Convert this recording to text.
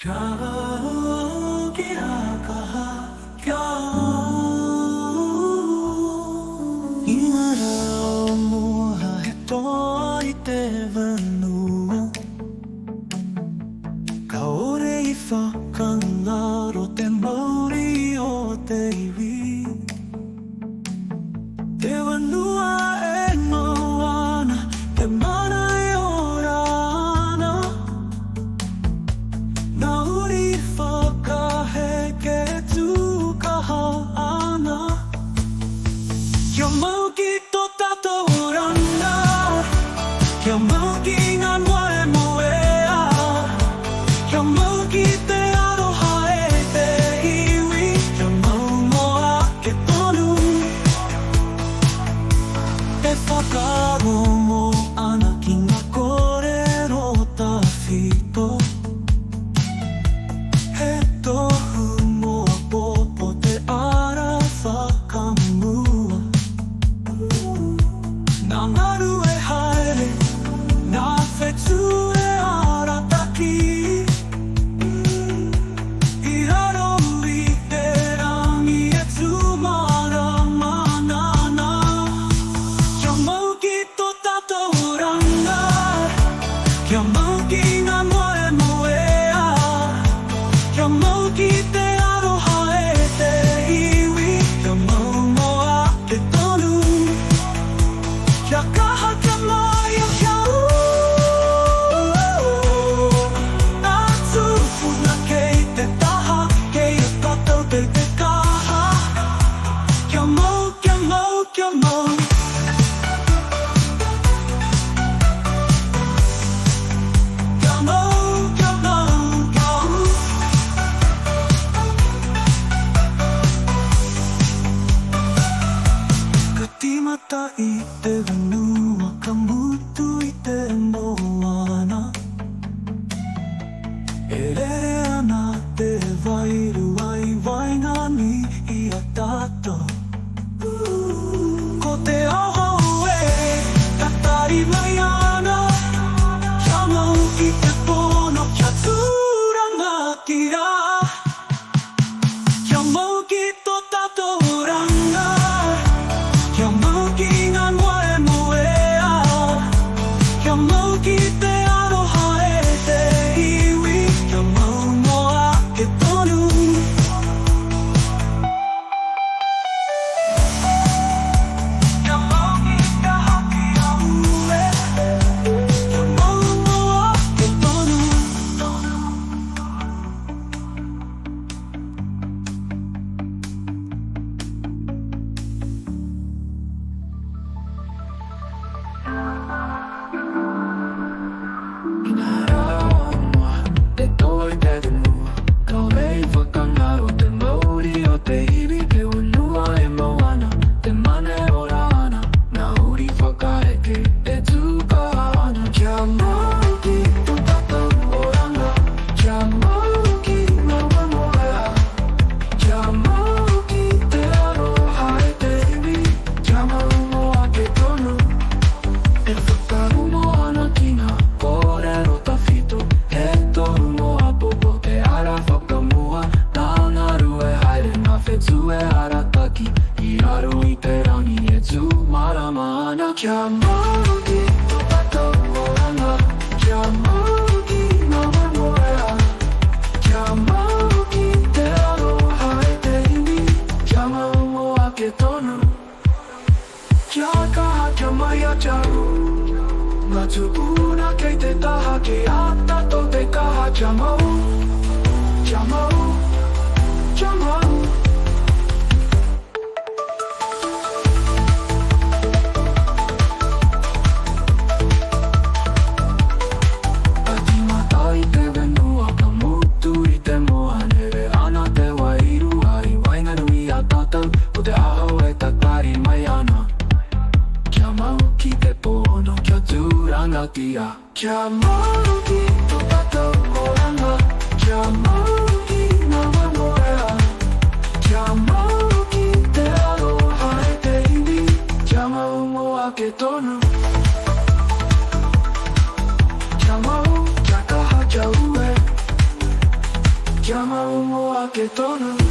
Te Māori o te iwi Te wanua e moana Te mana e ora ana Nā uri whakaheke tukaha ana Kia mau ki tō tātou rana Kia mau ki ngā mua e moea Kia mau ki te Whakarongo ana ki ngā kōrero tawhito He tohu moa popo te ara whakamua Nā ngaru e haere, nā whetu e ara taki I raro I te rangi e tūmara manana Kia mau ki tō tātou ranga Kia mau ki ngā mua e moea Kia mau ki te aroha e te iwi Kia mau moa te tonu Kia kaha kia mai o kia Nā tūpuna kei te taha Kei a tātou te kaha Kia mau, kia mau, kia mau Mata I te wanua ka mutu I te moana E rere ana te wairu ai waingani I a tātou Ko te aho e ka tari mai ana Kia mau I te pono kia tūranga ki rā Kia mau ki tō tātou ranga Kia mau ki ngā mua e moea Kia mau ki te aroha e te iwi Kia mau moa ke tonu Kia mau ki te haki a ue Kia mau moa ke tonu Te toi te whenua Kau rei whakangaro te Māori o te iwi Te whenua e moana Te mana e ora ana Nā uri whakaheke e tukaha ana Kia mau ki tō tātou oranga Kia mau ki ngā wamoea Kia mau ki te aroha e te iwi Kia mau moa ke tonu E whakarumo ana ki ngā kōrero tawhito He tohu moa popo te ara whakamua Tā ngaru e haere ngā whetu e ara taki I raro I te rangi e tū marama ana Kia mau ki tō tātou oranga Kia mau ki ngā wamoea Kia mau ki te aroha e te iwi Kia mau moa ke tonu Kia kaha kia mai a jau Ngā tūpuna kei te taha Kei a tātou te kaha Kia mau, kia mau, kia mau Ati mata I te whenua Ka mutu I te moa Nere ana te wairu ai Wainganui a tātou O te aho e tatari mai ana Kia mau ki te pono Kia tūranga ki a Kia mau ki tō tātou oranga Kia mau ki ngā wamoea Kia mau ki te aroha e te iwi Kia mau moa ke tonu Kia mau kia kaha kia ue Kia maungo a ke tonu